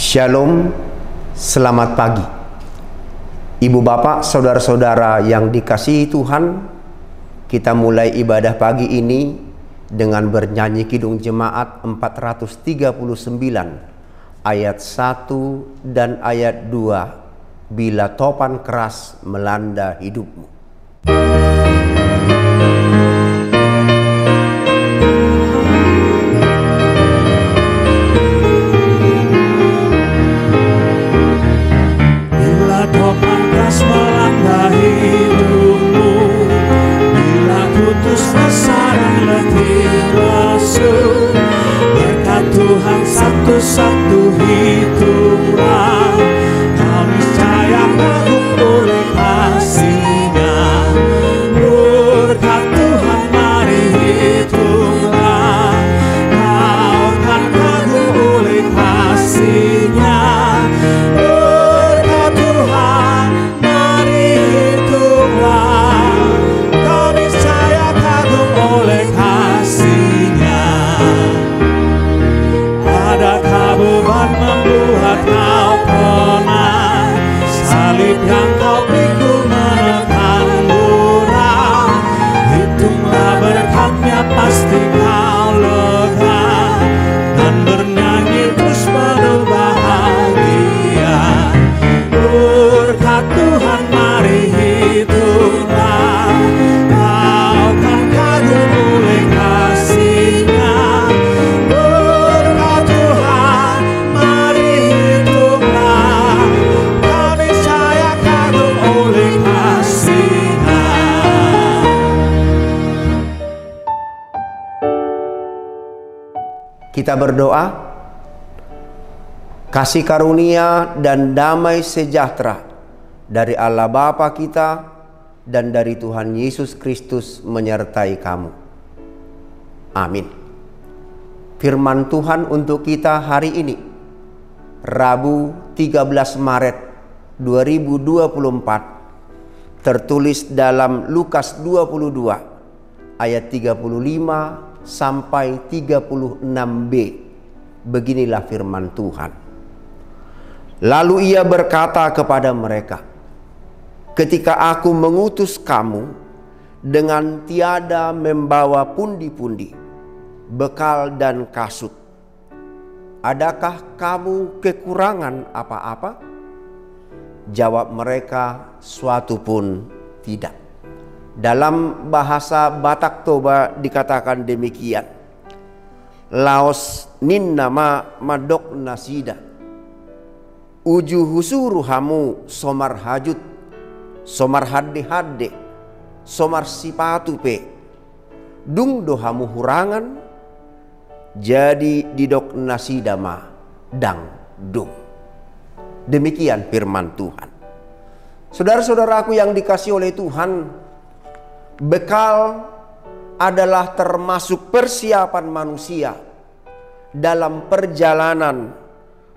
Shalom, selamat pagi. Ibu bapak, saudara-saudara yang dikasihi Tuhan, kita mulai ibadah pagi ini dengan bernyanyi Kidung Jemaat 439 ayat 1 dan ayat 2, bila topan keras melanda hidupmu. Tuhan satu-satu hitunglah, kau niscaya kagum oleh kasih-Nya. Berkat Tuhan mari hitunglah, kau kan kagum oleh kasih-Nya. Berkat Tuhan mari hitunglah, kau niscaya kagum oleh kasih-Nya. Adakah beban membuat kau penat? Salib yang kau pikul menekan murah. Hitunglah berkatnya, pasti kau lega dan bernyanyi terus penuh bahagia. Berkat Tuhan mari hitunglah, kau kan kagum oleh kasih-Nya. Kita berdoa, kasih karunia dan damai sejahtera dari Allah Bapa kita dan dari Tuhan Yesus Kristus menyertai kamu. Amin. Firman Tuhan untuk kita hari ini, Rabu 13 Maret 2024, tertulis dalam Lukas 22 ayat 35 sampai 36b. Beginilah firman Tuhan. Lalu ia berkata kepada mereka, ketika aku mengutus kamu dengan tiada membawa pundi-pundi, bekal dan kasut, adakah kamu kekurangan apa-apa? Jawab mereka, suatu pun tidak. Dalam bahasa Batak Toba dikatakan demikian, laos ninna madok nasida, uju husuru hamu somar hajut, somar hadde, somar sipatu pe, dung dohamu hurangan, jadi didok nasida ma dang dung. Demikian firman Tuhan. Saudara-saudaraku yang dikasihi oleh Tuhan, bekal adalah termasuk persiapan manusia dalam perjalanan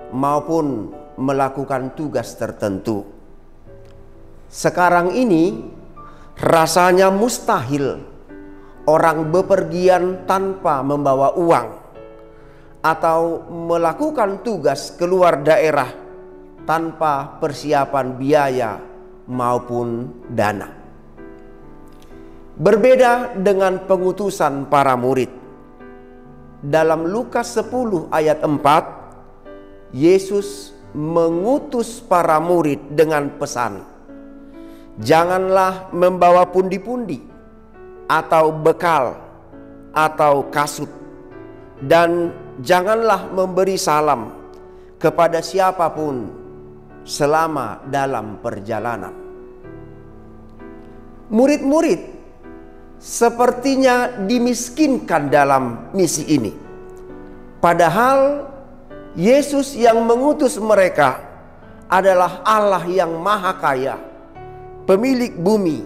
maupun melakukan tugas tertentu. Sekarang ini rasanya mustahil orang bepergian tanpa membawa uang atau melakukan tugas keluar daerah tanpa persiapan biaya maupun dana. Berbeda dengan pengutusan para murid. Dalam Lukas 10 ayat 4, Yesus mengutus para murid dengan pesan, janganlah membawa pundi-pundi atau bekal atau kasut, dan janganlah memberi salam kepada siapapun selama dalam perjalanan. Murid-murid sepertinya dimiskinkan dalam misi ini. Padahal Yesus yang mengutus mereka adalah Allah yang maha kaya, pemilik bumi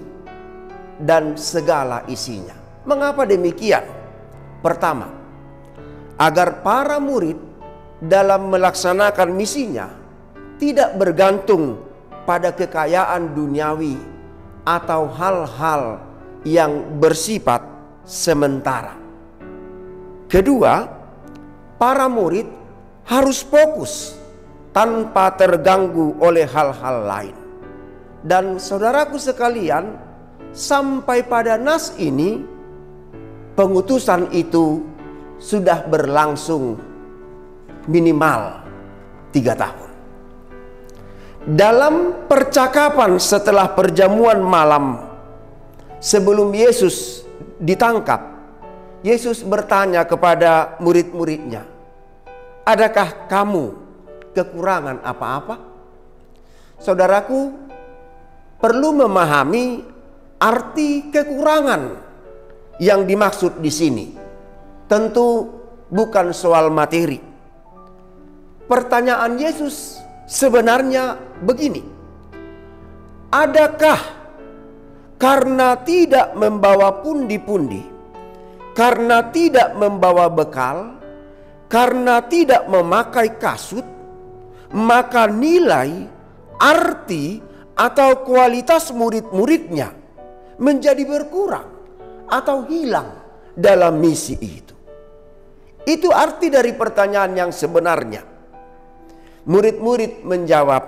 dan segala isinya. Mengapa demikian? Pertama, agar para murid dalam melaksanakan misinya tidak bergantung pada kekayaan duniawi atau hal-hal yang bersifat sementara. Kedua, para murid harus fokus tanpa terganggu oleh hal-hal lain. Dan saudaraku sekalian, sampai pada nas ini pengutusan itu sudah berlangsung minimal 3 tahun. Dalam percakapan setelah perjamuan malam sebelum Yesus ditangkap, Yesus bertanya kepada murid-muridnya, "Adakah kamu kekurangan apa-apa?" Saudaraku, perlu memahami arti kekurangan yang dimaksud di sini. Tentu bukan soal materi. Pertanyaan Yesus sebenarnya begini: adakah karena tidak membawa pundi-pundi, karena tidak membawa bekal, karena tidak memakai kasut, maka nilai, arti, atau kualitas murid-muridnya menjadi berkurang atau hilang dalam misi itu? Itu arti dari pertanyaan yang sebenarnya. Murid-murid menjawab,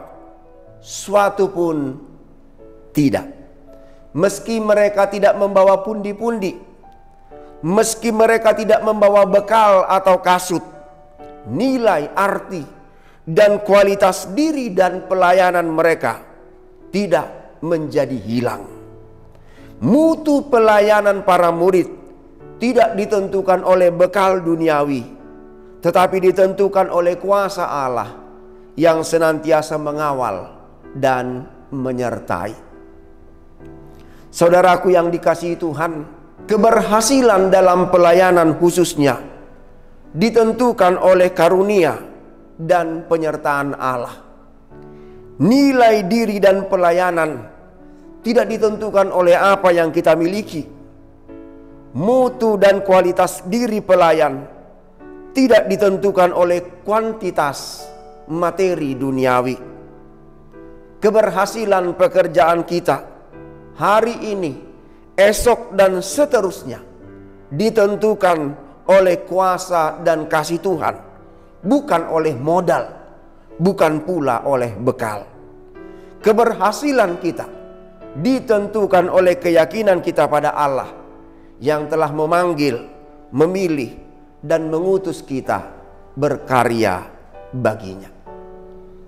"Suatu pun tidak." Meski mereka tidak membawa pundi-pundi, meski mereka tidak membawa bekal atau kasut, nilai, arti, dan kualitas diri dan pelayanan mereka tidak menjadi hilang. Mutu pelayanan para murid tidak ditentukan oleh bekal duniawi, tetapi ditentukan oleh kuasa Allah yang senantiasa mengawal dan menyertai. Saudaraku yang dikasihi Tuhan, keberhasilan dalam pelayanan khususnya ditentukan oleh karunia dan penyertaan Allah. Nilai diri dan pelayanan tidak ditentukan oleh apa yang kita miliki. Mutu dan kualitas diri pelayan tidak ditentukan oleh kuantitas materi duniawi. Keberhasilan pekerjaan kita hari ini, esok, dan seterusnya ditentukan oleh kuasa dan kasih Tuhan, bukan oleh modal, bukan pula oleh bekal. Keberhasilan kita ditentukan oleh keyakinan kita pada Allah yang telah memanggil, memilih, dan mengutus kita berkarya baginya.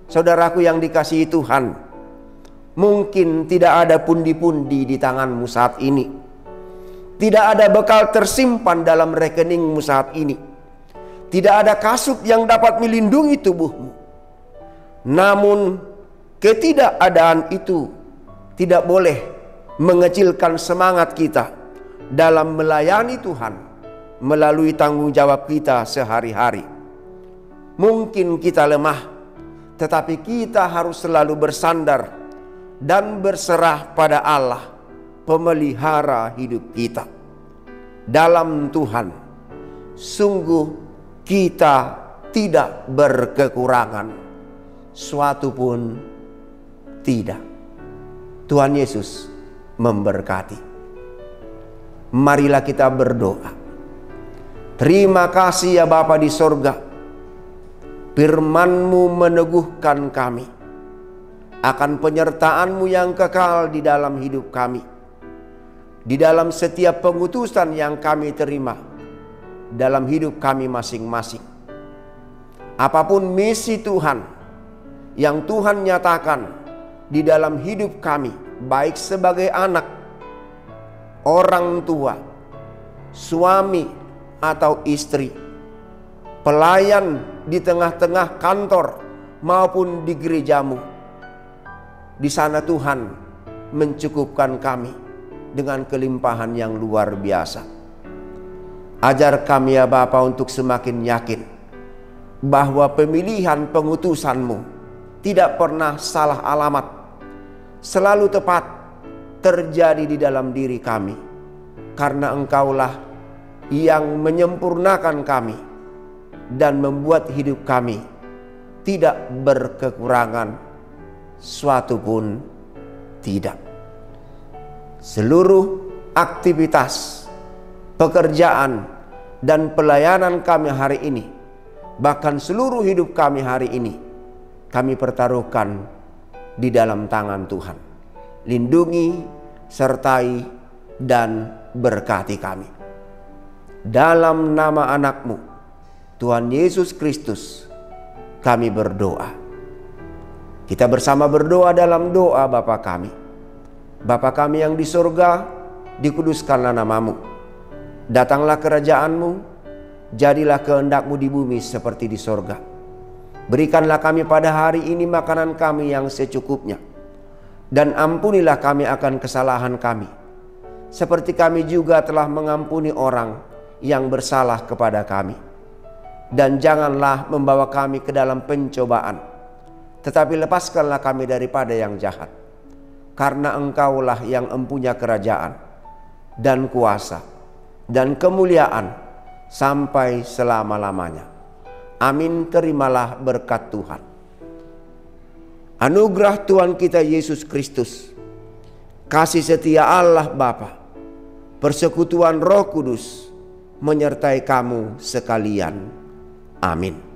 Saudaraku yang dikasihi Tuhan, mungkin tidak ada pundi-pundi di tanganmu saat ini. Tidak ada bekal tersimpan dalam rekeningmu saat ini. Tidak ada kasut yang dapat melindungi tubuhmu. Namun ketidakadaan itu tidak boleh mengecilkan semangat kita dalam melayani Tuhan melalui tanggung jawab kita sehari-hari. Mungkin kita lemah, tetapi kita harus selalu bersandar dan berserah pada Allah, pemelihara hidup kita. Dalam Tuhan, sungguh kita tidak berkekurangan, suatu pun tidak. Tuhan Yesus memberkati. Marilah kita berdoa. Terima kasih ya Bapa di sorga, firman-Mu meneguhkan kami akan penyertaan-Mu yang kekal di dalam hidup kami, di dalam setiap pengutusan yang kami terima dalam hidup kami masing-masing. Apapun misi Tuhan yang Tuhan nyatakan di dalam hidup kami, baik sebagai anak, orang tua, suami atau istri, pelayan di tengah-tengah kantor maupun di gerejamu, di sana Tuhan mencukupkan kami dengan kelimpahan yang luar biasa. Ajar kami ya Bapa untuk semakin yakin bahwa pemilihan pengutusan-Mu tidak pernah salah alamat, selalu tepat terjadi di dalam diri kami, karena Engkaulah yang menyempurnakan kami dan membuat hidup kami tidak berkekurangan, suatu pun tidak. Seluruh aktivitas, pekerjaan, dan pelayanan kami hari ini, bahkan seluruh hidup kami hari ini, kami pertaruhkan di dalam tangan Tuhan. Lindungi, sertai, dan berkati kami. Dalam nama anak-Mu, Tuhan Yesus Kristus, kami berdoa. Kita bersama berdoa dalam doa Bapa kami. Bapa kami yang di surga, dikuduskanlah nama-Mu. Datanglah kerajaan-Mu, jadilah kehendak-Mu di bumi seperti di surga. Berikanlah kami pada hari ini makanan kami yang secukupnya. Dan ampunilah kami akan kesalahan kami, seperti kami juga telah mengampuni orang yang bersalah kepada kami. Dan janganlah membawa kami ke dalam pencobaan, tetapi lepaskanlah kami daripada yang jahat. Karena Engkaulah yang empunya kerajaan dan kuasa dan kemuliaan sampai selama-lamanya. Amin. Terimalah berkat Tuhan. Anugerah Tuhan kita Yesus Kristus, kasih setia Allah Bapa, persekutuan Roh Kudus menyertai kamu sekalian. Amin.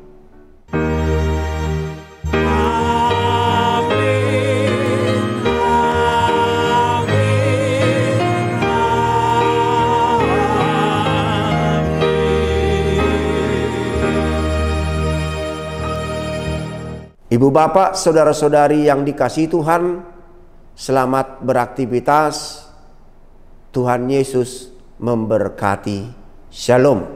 Ibu bapak, saudara-saudari yang dikasihi Tuhan, selamat beraktivitas. Tuhan Yesus memberkati. Shalom.